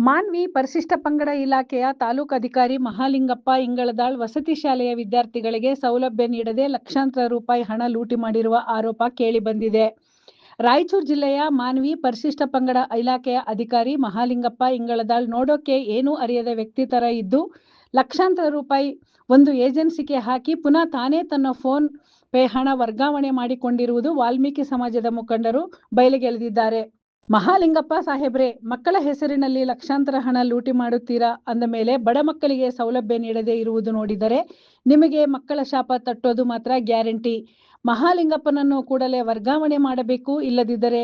ಮಾನ್ವಿ ಪರಿಶಿಷ್ಟ ಪಂಗಡ ಇಲಾಖೆಯ ತಾಲೂಕು ಅಧಿಕಾರಿ ಮಹಾಲಿಂಗಪ್ಪ ಇಂಗಳದಾಳ್ ವಸತಿ ಶಾಲೆಯ ವಿದ್ಯಾರ್ಥಿಗಳಿಗೆ ಸೌಲಭ್ಯ ನೀಡದೆ ಲಕ್ಷಾಂತರ ರೂಪಾಯಿ ಹಣ ಲೂಟಿ ಮಾಡಿರುವ ಆರೋಪ ಕೇಳಿಬಂದಿದೆ. ರಾಯಚೂರು ಜಿಲ್ಲೆಯ ಮಾನ್ವಿ ಪರಿಶಿಷ್ಟ ಪಂಗಡ ಇಲಾಖೆಯ ಅಧಿಕಾರಿ ಮಹಾಲಿಂಗಪ್ಪ ಇಂಗಳದಾಳ್ ನೋಡೋಕೆ ಏನೂ ಅರಿಯದ ವ್ಯಕ್ತಿ ತರ ಇದ್ದು ಲಕ್ಷಾಂತರ ರೂಪಾಯಿ ಒಂದು ಏಜೆನ್ಸಿಗೆ ಹಾಕಿ ಪುನಃ ತಾನೇ ತನ್ನ ಫೋನ್ ಪೇ ಹಣ ವರ್ಗಾವಣೆ ಮಾಡಿಕೊಂಡಿರುವುದು ವಾಲ್ಮೀಕಿ ಸಮಾಜದ ಮುಖಂಡರು ಬಯಲಿಗೆಳೆದಿದ್ದಾರೆ. ಮಹಾಲಿಂಗಪ್ಪ ಸಾಹೇಬ್ರೆ, ಮಕ್ಕಳ ಹೆಸರಿನಲ್ಲಿ ಲಕ್ಷಾಂತರ ಹಣ ಲೂಟಿ ಮಾಡುತ್ತೀರಾ ಅಂದ ಮೇಲೆ ಬಡ ಮಕ್ಕಳಿಗೆ ಸೌಲಭ್ಯ ನೀಡದೇ ಇರುವುದು ನೋಡಿದರೆ ನಿಮಗೆ ಮಕ್ಕಳ ಶಾಪ ತಟ್ಟೋದು ಮಾತ್ರ ಗ್ಯಾರಂಟಿ. ಮಹಾಲಿಂಗಪ್ಪನನ್ನು ಕೂಡಲೇ ವರ್ಗಾವಣೆ ಮಾಡಬೇಕು, ಇಲ್ಲದಿದ್ದರೆ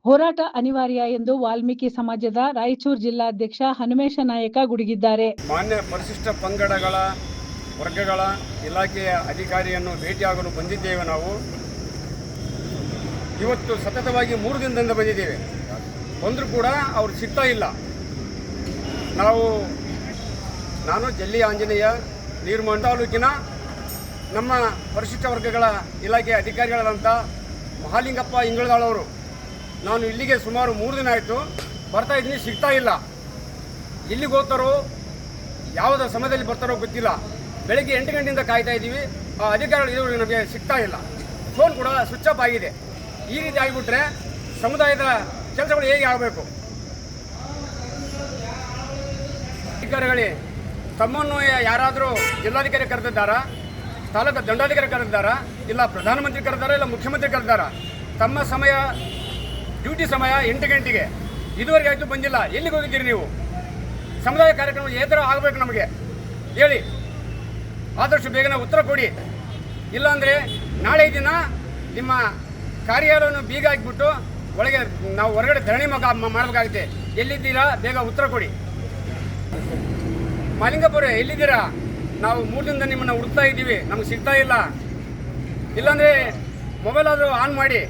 ಹೋರಾಟ ಅನಿವಾರ್ಯ ಎಂದು ವಾಲ್ಮೀಕಿ ಸಮಾಜದ ರಾಯಚೂರು ಜಿಲ್ಲಾಧ್ಯಕ್ಷ ಹನುಮೇಶ ನಾಯಕ ಗುಡುಗಿದ್ದಾರೆ. ಮಾನ್ಯ ಪರಿಶಿಷ್ಟ ಪಂಗಡಗಳ ವರ್ಗಗಳ ಇಲಾಖೆಯ ಅಧಿಕಾರಿಯನ್ನು ಭೇಟಿಯಾಗಲು ಬಂದಿದ್ದೇವೆ. ನಾವು ಇವತ್ತು ಸತತವಾಗಿ 3 ದಿನದಿಂದ ಬಂದಿದ್ದೇವೆ. ಬಂದರೂ ಕೂಡ ಅವ್ರು ಸಿಗ್ತಾ ಇಲ್ಲ. ನಾನು ಜಲ್ಲಿ ಆಂಜನೇಯ, ನೀರ್ಮಂಡ್ ತಾಲೂಕಿನ ನಮ್ಮ ಪರಿಶಿಷ್ಟ ವರ್ಗಗಳ ಇಲಾಖೆಯ ಅಧಿಕಾರಿಗಳಾದಂಥ ಮಹಾಲಿಂಗಪ್ಪ ಇಂಗಳದಾಳ್ ಅವರು, ನಾನು ಇಲ್ಲಿಗೆ ಸುಮಾರು 3 ದಿನ ಆಯಿತು ಬರ್ತಾ ಇದ್ದೀನಿ, ಸಿಗ್ತಾ ಇಲ್ಲ. ಎಲ್ಲಿಗೆ ಹೋಗ್ತಾರೋ, ಯಾವುದ ಸಮಯದಲ್ಲಿ ಬರ್ತಾರೋ ಗೊತ್ತಿಲ್ಲ. ಬೆಳಗ್ಗೆ 8 ಗಂಟೆಯಿಂದ ಕಾಯ್ತಾ ಇದ್ದೀವಿ. ಆ ಅಧಿಕಾರಿಗಳು ಇದುವರೆಗೆ ನಮಗೆ ಸಿಗ್ತಾ ಇಲ್ಲ. ಫೋನ್ ಕೂಡ ಸ್ವಿಚ್ ಆಫ್ ಆಗಿದೆ. ಈ ರೀತಿ ಆಗಿಬಿಟ್ರೆ ಸಮುದಾಯದ ಕೆಲಸಗಳು ಹೇಗೆ ಆಗಬೇಕು? ಅಧಿಕಾರಿಗಳೇ, ತಮ್ಮನ್ನು ಯಾರಾದರೂ ಜಿಲ್ಲಾಧಿಕಾರಿ ಕರೆದಿದ್ದಾರಾ, ತಾಲೂಕು ದಂಡಾಧಿಕಾರಿ ಕರೆದಿದ್ದಾರಾ, ಇಲ್ಲ ಪ್ರಧಾನಮಂತ್ರಿ ಕರೆದಾರಾ, ಇಲ್ಲ ಮುಖ್ಯಮಂತ್ರಿ ಕರೆದಾರಾ? ತಮ್ಮ ಸಮಯ, ಡ್ಯೂಟಿ ಸಮಯ 8 ಗಂಟೆಗೆ, ಇದುವರೆಗೆ ಆಯಿತು ಬಂದಿಲ್ಲ. ಎಲ್ಲಿಗೆ ಹೋಗಿದ್ದೀರಿ ನೀವು? ಸಮುದಾಯ ಕಾರ್ಯಕ್ರಮ ಏತರ ಆಗಬೇಕು ನಮಗೆ ಹೇಳಿ. ಆದಷ್ಟು ಬೇಗನೆ ಉತ್ತರ ಕೊಡಿ. ಇಲ್ಲಾಂದರೆ ನಾಳೆ ದಿನ ನಿಮ್ಮ ಕಾರ್ಯಾಲಯವನ್ನು ಬೀಗ ಹಾಕಿಬಿಟ್ಟು ಒಳಗೆ ನಾವು ಹೊರಗಡೆ ಧರಣಿ ಮಾಡಬೇಕಾಗುತ್ತೆ. ಎಲ್ಲಿದ್ದೀರಾ? ಬೇಗ ಉತ್ತರ ಕೊಡಿ. ಮಾಲಿಂಗಪ್ಪರೇ, ಎಲ್ಲಿದ್ದೀರಾ? ನಾವು 3 ದಿನದಿಂದ ನಿಮ್ಮನ್ನು ಹುಡುಕ್ತಾ ಇದ್ದೀವಿ, ನಮ್ಗೆ ಸಿಗ್ತಾ ಇಲ್ಲ. ಇಲ್ಲಾಂದರೆ ಮೊಬೈಲ್ ಆದರೂ ಆನ್ ಮಾಡಿ,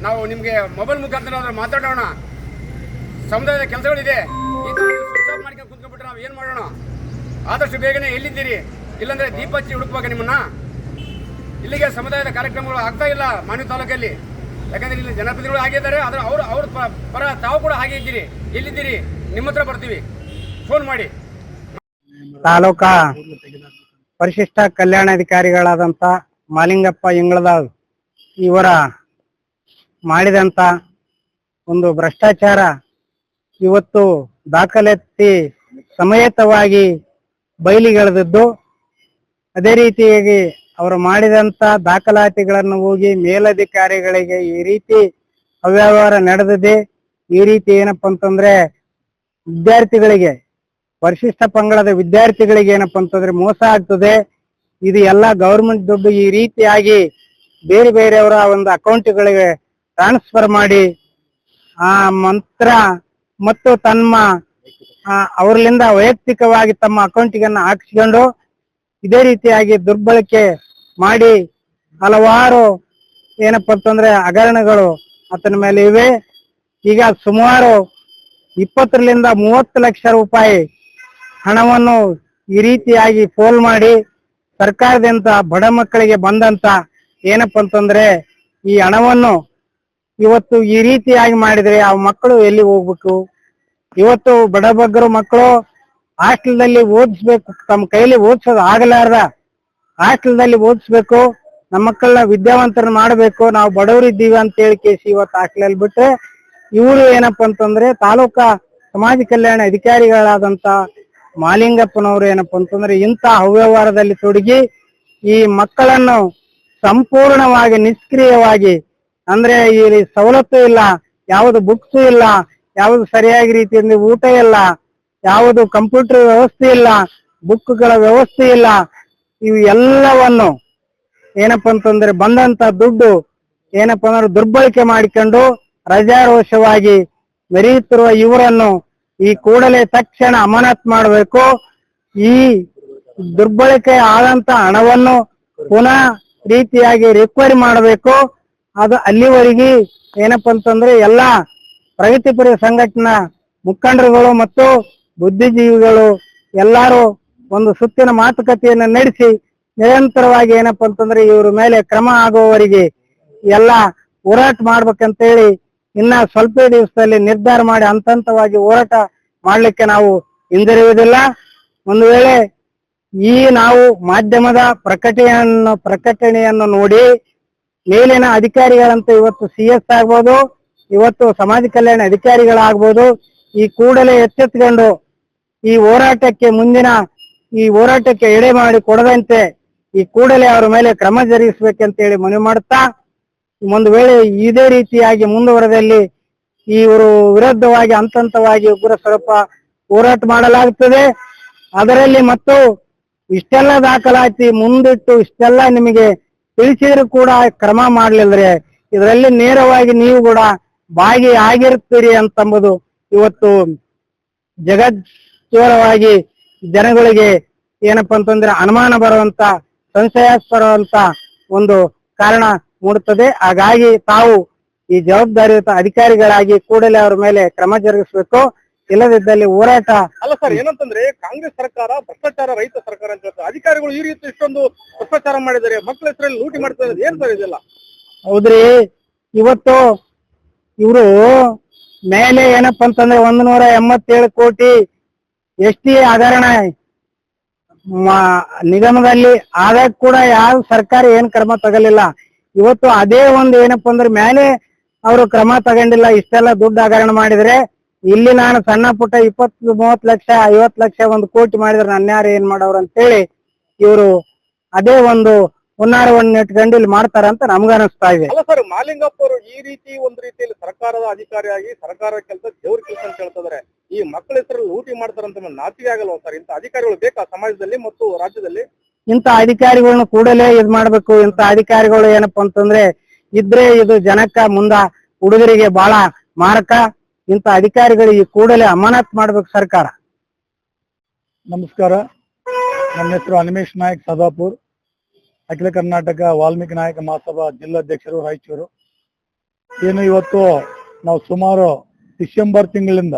ನಾವು ನಿಮಗೆ ಮೊಬೈಲ್ ಮುಖಾಂತರ ಆದರೂ ಮಾತಾಡೋಣ. ಸಮುದಾಯದ ಕೆಲಸಗಳಿದೆ, ಈ ಥರ ಸ್ವಿಚ್ ಆಫ್ ಮಾಡ್ಕೊಂಡು ಕುತ್ಕೊಂಡ್ಬಿಟ್ರೆ ನಾವು ಏನು ಮಾಡೋಣ? ಆದಷ್ಟು ಬೇಗನೆ ಎಲ್ಲಿದ್ದೀರಿ? ಇಲ್ಲಾಂದರೆ ದೀಪ ಹಚ್ಚಿ ಹುಡುಕ್ಬೇಕು ನಿಮ್ಮನ್ನ. ಇಲ್ಲಿಗೆ ಸಮುದಾಯದ ಕಾರ್ಯಕ್ರಮಗಳು ಆಗ್ತಾ ಇಲ್ಲ ಮಾನ್ವಿ ತಾಲೂಕಲ್ಲಿ. ಯಾಕಂದರೆ ಇಲ್ಲಿ ಜನಪ್ರತಿನಿಧಿಗಳು ಆಗಿದ್ದಾರೆ, ಆದರೆ ಅವ್ರ ಪರ ತಾವು ಕೂಡ ಹಾಗೆ ಇದ್ದೀರಿ. ಎಲ್ಲಿದ್ದೀರಿ? ನಿಮ್ಮ ಹತ್ರ ಬರ್ತೀವಿ, ಫೋನ್ ಮಾಡಿ. ತಾಲೂಕಾ ಪರಿಶಿಷ್ಟ ಕಲ್ಯಾಣಾಧಿಕಾರಿಗಳಾದಂಥ ಮಹಾಲಿಂಗಪ್ಪ ಇಂಗಳದಾಳ್ ಇವರ ಮಾಡಿದಂಥ ಒಂದು ಭ್ರಷ್ಟಾಚಾರ ಇವತ್ತು ದಾಖಲೆತ್ತಿ ಸಮೇತವಾಗಿ ಬಯಲಿಗೆಳೆದಿದ್ದು, ಅದೇ ರೀತಿಯಾಗಿ ಅವರು ಮಾಡಿದಂಥ ದಾಖಲಾತಿಗಳನ್ನು ಹೋಗಿ ಮೇಲಧಿಕಾರಿಗಳಿಗೆ ಈ ರೀತಿ ಅವ್ಯವಹಾರ ನಡೆದಿದೆ. ಈ ರೀತಿ ಏನಪ್ಪ ಅಂತಂದ್ರೆ ವಿದ್ಯಾರ್ಥಿಗಳಿಗೆ, ಪರಿಶಿಷ್ಟ ಪಂಗಡದ ವಿದ್ಯಾರ್ಥಿಗಳಿಗೆ ಏನಪ್ಪ ಅಂತಂದ್ರೆ ಮೋಸ ಆಗ್ತದೆ. ಇದು ಎಲ್ಲ ಗೌರ್ಮೆಂಟ್ ದುಡ್ಡು ಈ ರೀತಿಯಾಗಿ ಬೇರೆ ಬೇರೆಯವರ ಒಂದು ಅಕೌಂಟ್ಗಳಿಗೆ ಟ್ರಾನ್ಸ್ಫರ್ ಮಾಡಿ ಆ ಮಂತ್ರ ಮತ್ತು ತಮ್ಮ ಅವರಿಂದ ವೈಯಕ್ತಿಕವಾಗಿ ತಮ್ಮ ಅಕೌಂಟಿಗನ್ನ ಹಾಕಿಸ್ಕೊಂಡು ಇದೇ ರೀತಿಯಾಗಿ ದುರ್ಬಳಕೆ ಮಾಡಿ ಹಲವಾರು ಏನಪ್ಪ ಅಂತಂದ್ರೆ ಹಗರಣಗಳು ಆತನ ಮೇಲೆ ಇವೆ. ಈಗ ಸುಮಾರು 20 ರಿಂದ 30 ಲಕ್ಷ ರೂಪಾಯಿ ಹಣವನ್ನು ಈ ರೀತಿಯಾಗಿ ಪೋಲ್ ಮಾಡಿ ಸರ್ಕಾರದಿಂದ ಬಡ ಮಕ್ಕಳಿಗೆ ಬಂದಂತ ಏನಪ್ಪ ಅಂತಂದ್ರೆ ಈ ಹಣವನ್ನು ಇವತ್ತು ಈ ರೀತಿಯಾಗಿ ಮಾಡಿದ್ರೆ ಆ ಮಕ್ಕಳು ಎಲ್ಲಿ ಹೋಗ್ಬೇಕು? ಇವತ್ತು ಬಡಬಗ್ಗರು ಮಕ್ಕಳು ಹಾಸ್ಟೆಲ್ದಲ್ಲಿ ಓದಿಸ್ಬೇಕು, ತಮ್ಮ ಕೈಲಿ ಓದಿಸೋದು ಆಗಲಾರ್ದ ಹಾಸ್ಟೆಲ್ದಲ್ಲಿ ಓದಿಸ್ಬೇಕು, ನಮ್ಮ ಮಕ್ಕಳನ್ನ ವಿದ್ಯಾವಂತರನ್ನ ಮಾಡಬೇಕು, ನಾವು ಬಡವರಿದ್ದೀವಿ ಅಂತ ಹೇಳಿ ಕೇಸಿ ಇವತ್ತು ಹಾಸ್ಟೆಲಲ್ಲಿ ಬಿಟ್ರೆ ಇವರು ಏನಪ್ಪ ಅಂತಂದ್ರೆ ತಾಲೂಕಾ ಸಮಾಜ ಕಲ್ಯಾಣ ಅಧಿಕಾರಿಗಳಾದಂತ ಮಹಾಲಿಂಗಪ್ಪನವರು ಏನಪ್ಪ ಅಂತಂದ್ರೆ ಇಂಥ ಅವ್ಯವಹಾರದಲ್ಲಿ ತೊಡಗಿ ಈ ಮಕ್ಕಳನ್ನು ಸಂಪೂರ್ಣವಾಗಿ ನಿಷ್ಕ್ರಿಯವಾಗಿ, ಅಂದ್ರೆ ಇಲ್ಲಿ ಸವಲತ್ತು ಇಲ್ಲ, ಯಾವುದು ಬುಕ್ಸ್ ಇಲ್ಲ, ಯಾವುದು ಸರಿಯಾಗಿ ರೀತಿಯಿಂದ ಊಟ ಇಲ್ಲ, ಯಾವುದು ಕಂಪ್ಯೂಟರ್ ವ್ಯವಸ್ಥೆ ಇಲ್ಲ, ಬುಕ್ಗಳ ವ್ಯವಸ್ಥೆ ಇಲ್ಲ, ಇವು ಎಲ್ಲವನ್ನು ಏನಪ್ಪ ಅಂತಂದ್ರೆ ಬಂದಂತ ದುಡ್ಡು ಏನಪ್ಪ ಅಂದ್ರೆ ದುರ್ಬಳಕೆ ಮಾಡಿಕೊಂಡು ರಜಾರೋಷವಾಗಿ ಮೆರೆಯುತ್ತಿರುವ ಇವರನ್ನು ಈ ಕೂಡಲೇ ತಕ್ಷಣ ಅಮಾನತ್ ಮಾಡಬೇಕು. ಈ ದುರ್ಬಳಕೆ ಆದಂತ ಹಣವನ್ನು ಪುನಃ ರೀತಿಯಾಗಿ ರಿಕವರಿ ಮಾಡಬೇಕು. ಅದು ಅಲ್ಲಿವರೆಗೆ ಏನಪ್ಪ ಅಂತಂದ್ರೆ ಎಲ್ಲಾ ಪ್ರಗತಿಪರ ಸಂಘಟನಾ ಮುಖಂಡರುಗಳು ಮತ್ತು ಬುದ್ಧಿಜೀವಿಗಳು ಎಲ್ಲರೂ ಒಂದು ಸುತ್ತಿನ ಮಾತುಕತೆಯನ್ನು ನಡೆಸಿ ನಿರಂತರವಾಗಿ ಏನಪ್ಪ ಅಂತಂದ್ರೆ ಇವ್ರ ಮೇಲೆ ಕ್ರಮ ಆಗುವವರೆಗೆ ಎಲ್ಲ ಹೋರಾಟ ಮಾಡ್ಬೇಕಂತ ಹೇಳಿ ಇನ್ನ ಸ್ವಲ್ಪ ದಿವಸದಲ್ಲಿ ನಿರ್ಧಾರ ಮಾಡಿ ಹಂತವಾಗಿ ಹೋರಾಟ ಮಾಡ್ಲಿಕ್ಕೆ ನಾವು ಹಿಂಜರಿಯುವುದಿಲ್ಲ. ಒಂದು ವೇಳೆ ಈ ನಾವು ಮಾಧ್ಯಮದ ಪ್ರಕಟಣೆಯನ್ನು ನೋಡಿ ಮೇಲಿನ ಅಧಿಕಾರಿಗಳಂತ ಇವತ್ತು CS ಆಗ್ಬೋದು, ಇವತ್ತು ಸಮಾಜ ಕಲ್ಯಾಣ ಅಧಿಕಾರಿಗಳಾಗ್ಬೋದು, ಈ ಕೂಡಲೇ ಎಚ್ಚೆತ್ತುಕೊಂಡು ಈ ಹೋರಾಟಕ್ಕೆ ಎಡೆ ಮಾಡಿ ಕೊಡದಂತೆ ಈ ಕೂಡಲೇ ಅವರ ಮೇಲೆ ಕ್ರಮ ಜರುಗಿಸಬೇಕಂತ ಹೇಳಿ ಮನವಿ ಮಾಡುತ್ತಾ, ಒಂದು ವೇಳೆ ಇದೇ ರೀತಿಯಾಗಿ ಮುಂದುವರೆದಲ್ಲಿ ಇವರು ವಿರುದ್ಧವಾಗಿ ಹಂತವಾಗಿ ಉಗ್ರ ಸ್ವರೂಪ ಹೋರಾಟ ಮಾಡಲಾಗುತ್ತದೆ. ಅದರಲ್ಲಿ ಮತ್ತು ಇಷ್ಟೆಲ್ಲ ದಾಖಲಾತಿ ಮುಂದಿಟ್ಟು ಇಷ್ಟೆಲ್ಲ ನಿಮಗೆ ತಿಳಿಸಿದ್ರು ಕೂಡ ಕ್ರಮ ಮಾಡಲಿಲ್ಲದ್ರೆ ಇದರಲ್ಲಿ ನೇರವಾಗಿ ನೀವು ಕೂಡ ಭಾಗಿಯಾಗಿರ್ತೀರಿ ಅಂತಂಬುದು ಇವತ್ತು ಜಗಜ್ಜೋರವಾಗಿ ಜನಗಳಿಗೆ ಏನಪ್ಪಾ ಅಂತಂದ್ರೆ ಅನುಮಾನ ಬರುವಂತ, ಸಂಶಯಾಸ್ಪದ ಒಂದು ಕಾರಣ ಮೂಡುತ್ತದೆ. ಹಾಗಾಗಿ ತಾವು ಈ ಜವಾಬ್ದಾರಿಯುತ ಅಧಿಕಾರಿಗಳಾಗಿ ಕೂಡಲೇ ಅವರ ಮೇಲೆ ಕ್ರಮ ಜರುಗಿಸಬೇಕು. ಇಲ್ಲದಿದ್ದಲ್ಲಿ ಹೋರಾಟ ಅಲ್ಲ ಸರ್, ಏನಂತಂದ್ರೆ ಕಾಂಗ್ರೆಸ್ ಸರ್ಕಾರ ಭ್ರಷ್ಟಾಚಾರ ರಹಿತ ಸರ್ಕಾರ ಅಂತ ಹೇಳ್ತಾರೆ. ಅಧಿಕಾರಿಗಳು ಈ ರೀತಿ ಇಷ್ಟೊಂದು ಭ್ರಷ್ಟಾಚಾರ ಮಾಡಿದ್ದಾರೆ, ಮಕ್ಕಳ ಹೆಸರಲ್ಲಿ ಲೂಟಿ ಮಾಡ್ತಾರೆ, ಏನ್ ಸರ್ ಇದೆಲ್ಲ? ಹೌದ್ರಿ, ಇವತ್ತು ಇವರು ಮೇಲೆ ಏನಪ್ಪಾ ಅಂತಂದ್ರೆ 187 ಕೋಟಿ ST ಹಗರಣ ನಿಗಮದಲ್ಲಿ ಆದಾಗ ಕೂಡ ಯಾವ ಸರ್ಕಾರ ಏನ್ ಕ್ರಮ ತಗಲಿಲ್ಲ. ಇವತ್ತು ಅದೇ ಒಂದು ಏನಪ್ಪಾ ಅಂದ್ರೆ ಮೇಲೆ ಅವರು ಕ್ರಮ ತಗೊಂಡಿಲ್ಲ. ಇಷ್ಟೆಲ್ಲ ದುಡ್ಡು ಹಗರಣ ಮಾಡಿದ್ರೆ ಇಲ್ಲಿ ನಾನು ಸಣ್ಣ ಪುಟ್ಟ 20-30 ಲಕ್ಷ 50 ಲಕ್ಷ 1 ಕೋಟಿ ಮಾಡಿದ್ರೆ ನನ್ಯಾರು ಏನ್ ಮಾಡೋರು ಅಂತೇಳಿ ಇವರು ಅದೇ ಒಂದು ಹುನ್ನಾರವನ್ನು ಇಟ್ಕೊಂಡು ಇಲ್ಲಿ ಮಾಡ್ತಾರಂತ ನಮ್ಗನಿಸ್ತಾ ಇದೆ. ಅಲ್ಲ ಸರ್, ಮಾಲಿಂಗಪ್ಪ ಅವರು ಈ ರೀತಿ ಒಂದು ರೀತಿಯಲ್ಲಿ ಸರ್ಕಾರದ ಅಧಿಕಾರಿಯಾಗಿ ಸರ್ಕಾರ ಕೆಲಸ ದೇವ್ರ ಕೆಲಸ ಅಂತ ಹೇಳ್ತಿದ್ದಾರೆ. ಈ ಮಕ್ಕಳ ಹೆಸರಲ್ಲಿ ಲೂಟಿ ಮಾಡ್ತಾರಂತ ನಾಚಿಕೆ ಆಗಲ್ವಾ ಸರ್? ಇಂಥ ಅಧಿಕಾರಿಗಳು ಬೇಕಾ ಸಮಾಜದಲ್ಲಿ ಮತ್ತು ರಾಜ್ಯದಲ್ಲಿ? ಇಂಥ ಅಧಿಕಾರಿಗಳನ್ನ ಕೂಡಲೇ ಇದ್ ಮಾಡ್ಬೇಕು. ಇಂಥ ಅಧಿಕಾರಿಗಳು ಏನಪ್ಪಾ ಅಂತಂದ್ರೆ ಇದ್ರೆ ಇದು ಜನಕ್ಕ ಮುಂದ ಹುಡುಗರಿಗೆ ಬಹಳ ಮಾರಕ. ಇಂಥ ಅಧಿಕಾರಿಗಳಿಗೆ ಕೂಡಲೇ ಅಮಾನತ್ ಮಾಡ್ಬೇಕು ಸರ್ಕಾರ. ನಮಸ್ಕಾರ, ನನ್ನ ಹೆಸರು ಅನಿಮೇಶ್ ನಾಯಕ್ ಸದಾಪುರ್, ಅಖಿಲ ಕರ್ನಾಟಕ ವಾಲ್ಮೀಕಿ ನಾಯಕ ಮಹಾಸಭಾ ಜಿಲ್ಲಾಧ್ಯಕ್ಷರು ರಾಯಚೂರು. ಏನು ಇವತ್ತು ನಾವು ಸುಮಾರು ಡಿಸೆಂಬರ್ ತಿಂಗಳಿಂದ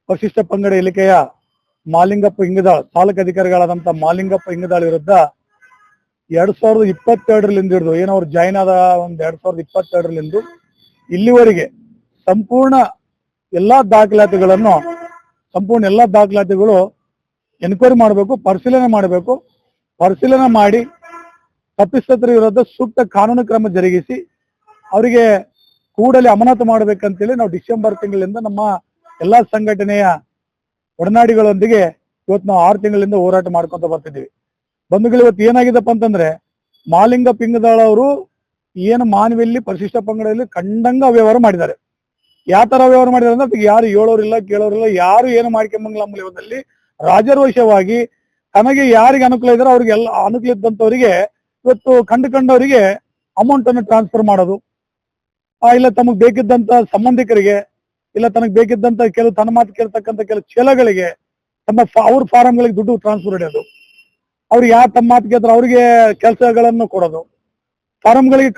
ಪರಿಶಿಷ್ಟ ಪಂಗಡ ಇಲಾಖೆಯ ಮಾಲಿಂಗಪ್ಪ ಇಂಗದಾಳ್ ತಾಲೂಕು ಅಧಿಕಾರಿಗಳಾದಂತ ಮಾಲಿಂಗಪ್ಪ ಇಂಗದಾಳ್ ವಿರುದ್ಧ 2022ರಿಂದ ಹಿಡಿದು ಏನೋ ಅವ್ರು ಜಾಯಿನ್ ಆದ ಒಂದು 2022ರಿಂದ ಇಲ್ಲಿವರೆಗೆ ಸಂಪೂರ್ಣ ಎಲ್ಲಾ ದಾಖಲಾತಿಗಳು ಎನ್ಕ್ವೈರಿ ಮಾಡಬೇಕು, ಪರಿಶೀಲನೆ ಮಾಡಿ ತಪ್ಪಿತಸ್ಥರ ವಿರುದ್ಧ ಸೂಕ್ತ ಕಾನೂನು ಕ್ರಮ ಜರುಗಿಸಿ ಅವರಿಗೆ ಕೂಡಲೇ ಅಮಾನತು ಮಾಡ್ಬೇಕಂತೇಳಿ ನಾವು ಡಿಸೆಂಬರ್ ತಿಂಗಳಿಂದ ನಮ್ಮ ಎಲ್ಲಾ ಸಂಘಟನೆಯ ಒಡನಾಡಿಗಳೊಂದಿಗೆ ಇವತ್ತು ನಾವು 6 ತಿಂಗಳಿಂದ ಹೋರಾಟ ಮಾಡ್ಕೊಂತ ಬರ್ತಿದ್ದೀವಿ. ಬಂಧುಗಳು, ಇವತ್ತು ಏನಾಗಿದಪ್ಪ ಅಂತಂದ್ರೆ ಮಾಲಿಂಗಪ್ಪ ಇಂಗದಾಳ್ ಅವರು ಏನು ಮಾನವಿಯಲ್ಲಿ ಪರಿಶಿಷ್ಟ ಪಂಗಡದಲ್ಲಿ ಕಂಡಂಗ ಅವ್ಯವಹಾರ ಮಾಡಿದ್ದಾರೆ. ಯಾವ ತರ ವ್ಯವಹಾರ ಮಾಡಿದಾರೆ ಅಂದ್ರೆ ಅದಕ್ಕೆ ಯಾರು ಹೇಳೋರಿಲ್ಲ ಕೇಳೋರಿಲ್ಲ, ಯಾರು ಏನು ಮಾಡ್ಕೊಂಬಂಗಿಲ್ಲ ಮೂಲದಲ್ಲಿ ರಾಜರೋಷವಾಗಿ ತನಗೆ ಯಾರಿಗೆ ಅನುಕೂಲ ಇದಾರೆ ಅವ್ರಿಗೆಲ್ಲ ಅನುಕೂಲ ಇದ್ದಂಥವರಿಗೆ ಇವತ್ತು ಕಂಡವರಿಗೆ ಅಮೌಂಟ್ ಅನ್ನು ಟ್ರಾನ್ಸ್ಫರ್ ಮಾಡೋದು, ಇಲ್ಲ ತಮಗ್ ಬೇಕಿದ್ದಂತ ಸಂಬಂಧಿಕರಿಗೆ, ಇಲ್ಲ ತನಗ್ ಬೇಕಿದ್ದಂತ ಕೆಲವು ತನ್ನ ಮಾತು ಕೇಳ್ತಕ್ಕಂಥ ಕೆಲವು ಚೇಲಗಳಿಗೆ ಅವ್ರ ಫಾರಂಗಳಿಗೆ ದುಡ್ಡು ಟ್ರಾನ್ಸ್ಫರ್ ಹೊಡೆಯೋದು, ಅವ್ರಿಗೆ ಯಾವ ತಮ್ಮ ಮಾತು ಕೇಳ್ತಾರೆ ಅವ್ರಿಗೆ ಕೆಲಸಗಳನ್ನು ಕೊಡೋದು, ಫಾರಂಗಳಿಗೆ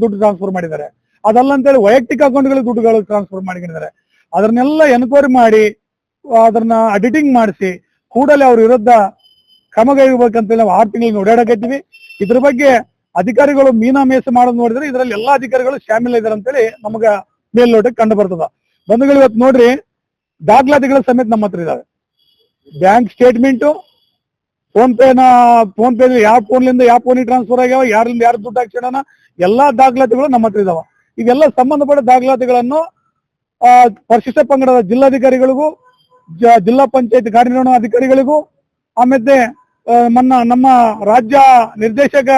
ದುಡ್ಡು ಟ್ರಾನ್ಸ್ಫರ್ ಮಾಡಿದ್ದಾರೆ. ಅದಲ್ಲ ಅಂತೇಳಿ ವೈಯಕ್ತಿಕ ಅಕೌಂಟ್ಗಳಿಗೆ ದುಡ್ಡುಗಳು ಟ್ರಾನ್ಸ್ಫರ್ ಮಾಡಿದ್ದಾರೆ. ಅದನ್ನೆಲ್ಲ ಎನ್ಕ್ವೈರಿ ಮಾಡಿ ಅದನ್ನ ಅಡಿಟಿಂಗ್ ಮಾಡಿಸಿ ಕೂಡಲೇ ಅವ್ರ ವಿರುದ್ಧ ಕ್ರಮಗೈಬೇಕಂತ ನಾವು 6 ತಿಂಗಳಿಗೆ ಓಡಾಡಕತ್ತೀವಿ. ಇದ್ರ ಬಗ್ಗೆ ಅಧಿಕಾರಿಗಳು ಮೀನಾಮೇಷ ಮಾಡೋದು ನೋಡಿದ್ರೆ ಇದರಲ್ಲಿ ಎಲ್ಲಾ ಅಧಿಕಾರಿಗಳು ಶಾಮಿಲ್ ಇದಾರೆ ಅಂತೇಳಿ ನಮಗ ಮೇಲ್ನೋಟಕ್ಕೆ ಕಂಡು ಬರ್ತದ. ಬಂಧುಗಳು, ಇವತ್ತು ನೋಡ್ರಿ ದಾಖಲಾತಿಗಳ ಸಮೇತ ನಮ್ಮ ಹತ್ರ ಇದಾವೆ. ಬ್ಯಾಂಕ್ ಸ್ಟೇಟ್ಮೆಂಟು, ಫೋನ್ ಪೇ ಯಾವ ಫೋನ್ಲಿಂದ ಯಾವ ಫೋನಿಗೆ ಟ್ರಾನ್ಸ್ಫರ್ ಆಗ್ಯಾವ, ಯಾರಿಂದ ಯಾರು ದುಡ್ಡು ಹಾಕ್ಸೋಣ, ಎಲ್ಲಾ ದಾಖಲಾತಿಗಳು ನಮ್ಮ ಹತ್ರ ಇದಾವ. ಇವೆಲ್ಲ ಸಂಬಂಧಪಟ್ಟ ದಾಖಲಾತಿಗಳನ್ನು ಪರಿಶಿಷ್ಟ ಪಂಗಡದ ಜಿಲ್ಲಾಧಿಕಾರಿಗಳಿಗೂ ಜಿಲ್ಲಾ ಪಂಚಾಯತ್ ಕಾರ್ಯನಿರ್ವಹಣಾ ಅಧಿಕಾರಿಗಳಿಗೂ ಆಮೇಲೆ ನಮ್ಮ ರಾಜ್ಯ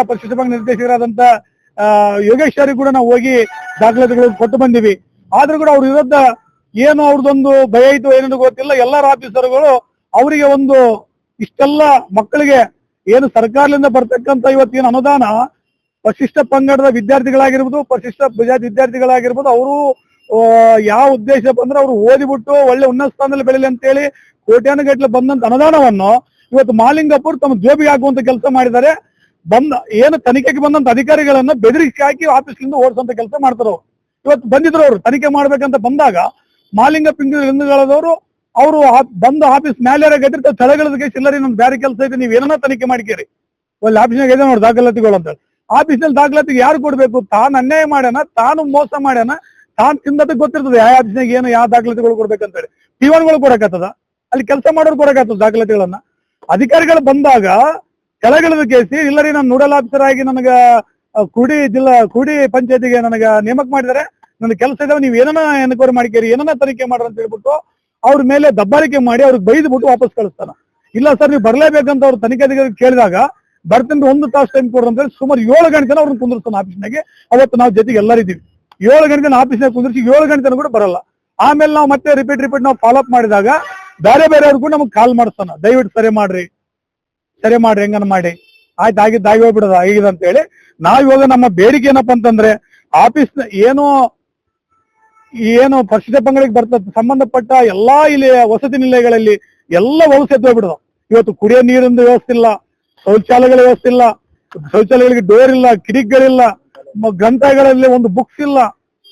ಪರಿಶಿಷ್ಟ ಪಂಗಡ ನಿರ್ದೇಶಕರಾದಂತ ಯೋಗೇಶ್ ಅವರಿಗೆ ಕೂಡ ನಾವು ಹೋಗಿ ದಾಖಲಾತಿಗಳು ಕೊಟ್ಟು ಬಂದಿವಿ. ಆದ್ರೂ ಕೂಡ ಅವ್ರ ವಿರುದ್ಧ ಏನು ಅವ್ರದೊಂದು ಭಯ ಇತ್ತು ಏನೇನು ಗೊತ್ತಿಲ್ಲ. ಎಲ್ಲಾರ ಆಫೀಸರ್ಗಳು ಅವರಿಗೆ ಒಂದು ಇಷ್ಟೆಲ್ಲ ಮಕ್ಕಳಿಗೆ ಏನು ಸರ್ಕಾರದಿಂದ ಬರ್ತಕ್ಕಂಥ ಇವತ್ತೇನು ಅನುದಾನ ಪರಿಶಿಷ್ಟ ಪಂಗಡದ ವಿದ್ಯಾರ್ಥಿಗಳಾಗಿರ್ಬೋದು, ಪರಿಶಿಷ್ಟ ಜಾತಿ ವಿದ್ಯಾರ್ಥಿಗಳಾಗಿರ್ಬೋದು, ಅವರು ಯಾವ ಉದ್ದೇಶ ಬಂದ್ರೆ ಅವ್ರು ಓದಿಬಿಟ್ಟು ಒಳ್ಳೆ ಉನ್ನತ ಸ್ಥಾನದಲ್ಲಿ ಬೆಳಿಲಿ ಅಂತೇಳಿ ಕೋಟ್ಯಾನುಗಟ್ಟಲೆ ಬಂದಂತ ಅನುದಾನವನ್ನು ಇವತ್ತು ಮಾಲಿಂಗಪ್ಪರು ತಮ್ಮ ಜೋಬಿಗೆ ಹಾಕುವಂತ ಕೆಲಸ ಮಾಡಿದ್ದಾರೆ. ಏನು ತನಿಖೆಗೆ ಬಂದಂತ ಅಧಿಕಾರಿಗಳನ್ನ ಬೆದರಿಕೆ ಹಾಕಿ ಆಫೀಸ್ಲಿಂದ ಓಡಿಸುವಂತ ಕೆಲಸ ಮಾಡ್ತಾರೆ. ಇವತ್ತು ಬಂದಿದ್ರು ಅವರು ತನಿಖೆ ಮಾಡ್ಬೇಕಂತ ಬಂದಾಗ ಮಾಲಿಂಗಪ್ಪ ಇಂಗದಾಳದವರು ಅವರು ಬಂದು ಆಫೀಸ್ ಮೇಲೆ ಗಟ್ಟಿರ್ತ ಸ್ಥಳಗಳಿಗೆ ಚಿಲ್ಲರಿ ನಮ್ದು ಬೇರೆ ಕೆಲಸ ಐತೆ, ನೀವ್ ಏನನ್ನ ತನಿಖೆ ಮಾಡಿಕೇರಿ, ಒಳ್ಳೆ ಆಫೀಸ್ನಾಗ ಇದೆ ನೋಡಿ ದಾಖಲಾತಿಗಳು ಅಂತ. ಆಫೀಸ್ನಲ್ಲಿ ದಾಖಲಾತಿಗೆ ಯಾರು ಕೊಡ್ಬೇಕು? ತಾನು ಅನ್ಯಾಯ ಮಾಡ್ಯಾನ, ತಾನು ಮೋಸ ಮಾಡ್ಯಾನ, ತಾನ್ ತಿಂದದಕ್ಕೆ ಗೊತ್ತಿರ್ತದೆ ಯಾವ ಆಫೀಸ್ನಾಗ ಏನು ಯಾವ ದಾಖಲಾತಿಗಳು ಕೊಡ್ಬೇಕಂತೇಳಿ. ಟಿವನ್ಗಳು ಕೊಡಕತ್ತದ, ಅಲ್ಲಿ ಕೆಲಸ ಮಾಡೋರು ಕೊಡಕತ್ತದ ದಾಖಲಾತಿಗಳನ್ನ. ಅಧಿಕಾರಿಗಳು ಬಂದಾಗ ಕೆಳಗಿಳಿದ ಕೇಸಿ ಇಲ್ಲರಿ ನಾನು ನೋಡಲ್ ಆಫೀಸರ್ ಆಗಿ ನನಗ ಕೂಡಿ ಪಂಚಾಯತಿಗೆ ನನಗ ನೇಮಕ ಮಾಡಿದರೆ, ನನ್ನ ಕೆಲಸ ಇದಾವೆ, ನೀವು ಏನನ್ನ ಎನ್ಕ್ವೈರಿ ಮಾಡಿಕೇರಿ, ಏನನ್ನ ತನಿಖೆ ಮಾಡ್ರಿ ಅಂತ ಹೇಳ್ಬಿಟ್ಟು ಅವ್ರ ಮೇಲೆ ದಬ್ಬಾಳಿಕೆ ಮಾಡಿ ಅವ್ರಿಗೆ ಬೈದ್ಬಿಟ್ಟು ವಾಪಸ್ ಕಳಿಸ್ತಾನ. ಇಲ್ಲ ಸರ್ ನೀವು ಬರ್ಲೇಬೇಕಂತ ಅವ್ರು ತನಿಖಾಧಿಕಾರಿ ಕೇಳಿದಾಗ ಬರ್ತೀನಿ 1 ತಾಸು ಟೈಮ್ ಕೊಡ್ರಿ ಅಂತ ಹೇಳಿ ಸುಮಾರು 7 ಗಂಟೆ ಅವ್ರನ್ನ ಕುಂದಿರ್ತಾನ ಆಫೀಸ್ನಾಗೆ. ಅವತ್ತು ನಾವು ಜೊತೆಗೆ ಎಲ್ಲರಿದ್ದೀವಿ. 7 ಗಂಟೆ ಆಫೀಸ್ನಾಗ ಕುಂದಿರ್ಸಿ 7 ಗಂಟೆ ಕೂಡ ಬರಲ್ಲ. ಆಮೇಲೆ ನಾವು ಮತ್ತೆ ರಿಪೀಟ್ ನಾವು ಫಾಲೋ ಅಪ್ ಮಾಡಿದಾಗ ಬೇರೆಯವ್ರಿಗೂ ನಮ್ಗೆ ಕಾಲ್ ಮಾಡಿಸ್ತಾನ, ದಯವಿಟ್ಟು ಸರಿ ಮಾಡ್ರಿ ಹೆಂಗನ ಮಾಡಿ, ಆಯ್ತು ಆಗಿ ಹೋಗ್ಬಿಡೋದು ಆಗಿದೆ ಅಂತ ಹೇಳಿ. ನಾವ್ ಇವಾಗ ನಮ್ಮ ಬೇಡಿಕೆ ಏನಪ್ಪಾ ಅಂತಂದ್ರೆ ಆಫೀಸ್ ಏನು ಪರಿಶಿಷ್ಟ ಪಂಗಡಕ್ಕೆ ಬರ್ತದೆ ಸಂಬಂಧಪಟ್ಟ ಎಲ್ಲಾ ಇಲ್ಲಿ ವಸತಿ ನಿಲಯಗಳಲ್ಲಿ ಎಲ್ಲ ವಲಸೆ ಹೋಗ್ಬಿಡೋದು. ಇವತ್ತು ಕುಡಿಯೋ ನೀರಿಂದ ವ್ಯವಸ್ಥೆ ಇಲ್ಲ, ಶೌಚಾಲಯಗಳ ವ್ಯವಸ್ಥೆ ಇಲ್ಲ, ಶೌಚಾಲಯಗಳಿಗೆ ಡೋರ್ ಇಲ್ಲ, ಕಿಟಕಿಗಳಿಲ್ಲ, ಗ್ರಂಥಾಲಯಗಳಲ್ಲಿ ಒಂದು ಬುಕ್ಸ್ ಇಲ್ಲ,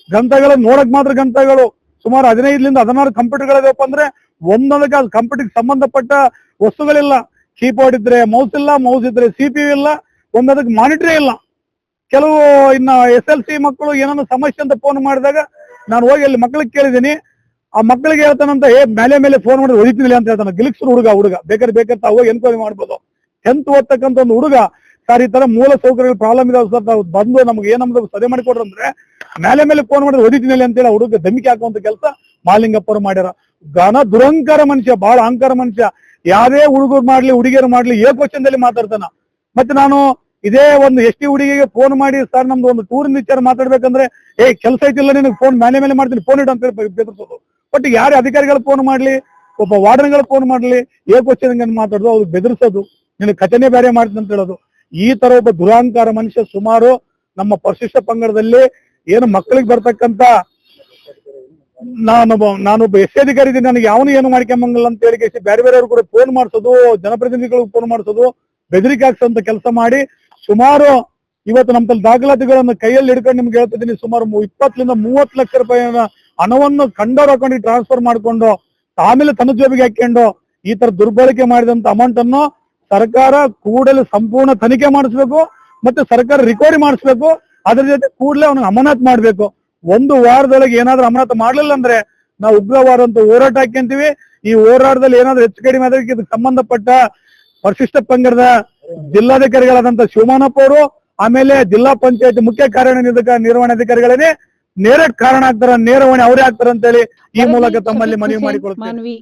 ಗ್ರಂಥಾಲಯ ನೋಡಕ್ ಮಾತ್ರ ಗ್ರಂಥಗಳು ಸುಮಾರು 15-16 ಕಂಪ್ಯೂಟರ್ಗಳಿದೆಯಪ್ಪ ಅಂದ್ರೆ ಒಂದೊಂದಕ್ಕೆ ಅದು ಕಂಪ್ಯೂಟರ್ಗೆ ಸಂಬಂಧಪಟ್ಟ ವಸ್ತುಗಳಿಲ್ಲ. ಕೀಬೋರ್ಡ್ ಇದ್ರೆ ಮೌಸ್ ಇಲ್ಲ, ಮೌಸ್ ಇದ್ರೆ CPU ಇಲ್ಲ, ಒಂದದಕ್ಕೆ ಮಾನಿಟರೇ ಇಲ್ಲ. ಕೆಲವು ಇನ್ನ SLC ಮಕ್ಕಳು ಏನೋ ಸಮಸ್ಯೆ ಅಂತ ಫೋನ್ ಮಾಡಿದಾಗ ನಾನು ಹೋಗಿ ಅಲ್ಲಿ ಮಕ್ಕಳಿಗೆ ಕೇಳಿದೀನಿ. ಆ ಮಕ್ಕಳಿಗೆ ಹೇಳ್ತಾನಂತ ಮೇಲೆ ಫೋನ್ ಮಾಡಿ ಹೊಡಿತಿಲ್ಲ ಅಂತ ಹೇಳ್ತಾನೆ. ಗಿಲಿಕ್ಸ್ ಹುಡುಗ ಬೇಕಾದ್ರೆ ಹೋಗಿ ಎನ್ಕ್ವೈರಿ ಮಾಡ್ಬೋದು. 10th ಓದ್ತಕ್ಕಂಥ ಒಂದು ಹುಡುಗ, ಸರ್ ಈ ತರ ಮೂಲ ಸೌಕರ್ಯಗಳು ಪ್ರಾಬ್ಲಮ್ ಇದಾವೆ ಸರ್, ನಾವು ಬಂದು ನಮ್ಗೆ ಏನಮ್ದು ಸರಿ ಮಾಡಿಕೊಡ್ರಿ ಅಂದ್ರೆ ಮೇಲೆ ಫೋನ್ ಮಾಡಿದ್ರೆ ಹೊಡಿತೀನಿ ಅಂತೇಳಿ ಹುಡುಗ ಧಮಿಕಿ ಹಾಕುವಂತ ಕೆಲಸ ಮಹಾಲಿಂಗಪ್ಪರು ಮಾಡ್ಯಾರ. ದುರಂಕಾರ ಮನುಷ್ಯ, ಬಹಳ ಅಹಂಕಾರ ಮನುಷ್ಯ. ಯಾವ್ದೇ ಹುಡುಗರು ಮಾಡ್ಲಿ ಹುಡುಗಿಯರು ಮಾಡ್ಲಿ ಏಕವಚನದಲ್ಲಿ ಮಾತಾಡ್ತಾನ. ಮತ್ತೆ ನಾನು ಇದೇ ಒಂದು ST ಹುಡುಗಿಗೆ ಫೋನ್ ಮಾಡಿ ಸರ್ ನಮ್ದು ಒಂದು ಟೂರಿನ ವಿಚಾರ ಮಾತಾಡ್ಬೇಕಂದ್ರೆ ಕೆಲಸ ಐತಿಲ್ಲ ನಿನಗೆ ಫೋನ್ ಮೇಲೆ ಮಾಡ್ತೀನಿ ಫೋನ್ ಇಡು ಅಂತ ಹೇಳಿ ಬೆದರ್ಸೋದು. ಬಟ್ ಯಾರೇ ಅಧಿಕಾರಿಗಳು ಫೋನ್ ಮಾಡ್ಲಿ, ಒಬ್ಬ ವಾರ್ಡನ್ಗಳು ಫೋನ್ ಮಾಡ್ಲಿ ಏಕವಚನ ಮಾತಾಡೋದು, ಅವ್ರು ಬೆದರ್ಸೋದು, ನಿನಗೆ ಕಥೆನೇ ಬೇರೆ ಮಾಡ್ತೀನಿ ಅಂತ ಹೇಳೋದು. ಈ ತರ ಒಬ್ಬ ದುರಾಂಕಾರ ಮನುಷ್ಯ ಸುಮಾರು ನಮ್ಮ ಪರಿಶಿಷ್ಟ ಪಂಗಡದಲ್ಲಿ ಏನು ಮಕ್ಕಳಿಗೆ ಬರ್ತಕ್ಕಂತ ನಾನೊಬ್ಬ SC ಅಧಿಕಾರಿ ಇದ್ದೀನಿ, ನನಗೆ ಯಾವನು ಏನು ಮಾಡ್ಕೊಂಬಂಗಿಲ್ಲ ಅಂತ ಹೇಳಿ ಬೇರೆ ಕೂಡ ಫೋನ್ ಮಾಡಿಸೋದು, ಜನಪ್ರತಿನಿಧಿಗಳಿಗೆ ಫೋನ್ ಮಾಡಿಸೋದು, ಬೆದರಿಕೆ ಹಾಕ್ಸೋಂತ ಕೆಲಸ ಮಾಡಿ ಸುಮಾರು ಇವತ್ತು ನಮ್ಮ ದಾಖಲಾತಿಗಳನ್ನು ಕೈಯಲ್ಲಿ ಹಿಡ್ಕೊಂಡು ನಿಮ್ಗೆ ಹೇಳ್ತಿದ್ದೀನಿ, ಸುಮಾರು 20-30 ಲಕ್ಷ ರೂಪಾಯಿನ ಹಣವನ್ನು ಕಂಡವ್ರ ಅಕೌಂಟಿಗೆ ಟ್ರಾನ್ಸ್ಫರ್ ಮಾಡ್ಕೊಂಡು ಆಮೇಲೆ ತನ್ನ ಜೋಬಿಗೆ ಹಾಕೊಂಡು ಈ ತರ ದುರ್ಬಳಕೆ ಮಾಡಿದಂತ ಅಮೌಂಟ್ ಅನ್ನು ಸರ್ಕಾರ ಕೂಡಲೇ ಸಂಪೂರ್ಣ ತನಿಖೆ ಮಾಡಿಸ್ಬೇಕು, ಮತ್ತೆ ಸರ್ಕಾರ ರಿಕವರಿ ಮಾಡಿಸ್ಬೇಕು. ಅದ್ರ ಜೊತೆ ಕೂಡಲೇ ಅವನಿಗೆ ಅಮಾನತ್ ಮಾಡ್ಬೇಕು. 1 ವಾರದೊಳಗೆ ಏನಾದ್ರೂ ಅಮಾನತ್ ಮಾಡ್ಲಿಲ್ಲ ಅಂದ್ರೆ ನಾವು ಉಗ್ರವಾದ ಅಂತ ಹೋರಾಟ ಹಾಕ್ಯಂತೀವಿ. ಈ ಹೋರಾಟದಲ್ಲಿ ಏನಾದ್ರೂ ಹೆಚ್ಚು ಕಡಿಮೆ ಆದ್ರೆ ಇದಕ್ಕೆ ಸಂಬಂಧಪಟ್ಟ ಪರಿಶಿಷ್ಟ ಪಂಗಡದ ಜಿಲ್ಲಾಧಿಕಾರಿಗಳಾದಂತ ಶಿವಮಾನಪ್ಪ ಅವರು, ಆಮೇಲೆ ಜಿಲ್ಲಾ ಪಂಚಾಯತ್ ಮುಖ್ಯ ನಿರ್ವಹಣಾಧಿಕಾರಿಗಳನ್ನೇ ನೇರ ಕಾರಣ ಆಗ್ತಾರ, ನೇರ ಹೊಣೆ ಅವರೇ ಆಗ್ತಾರ ಅಂತ ಹೇಳಿ ಈ ಮೂಲಕ ತಮ್ಮಲ್ಲಿ ಮನವಿ ಮಾಡಿಕೊಳ್ತೇನೆ.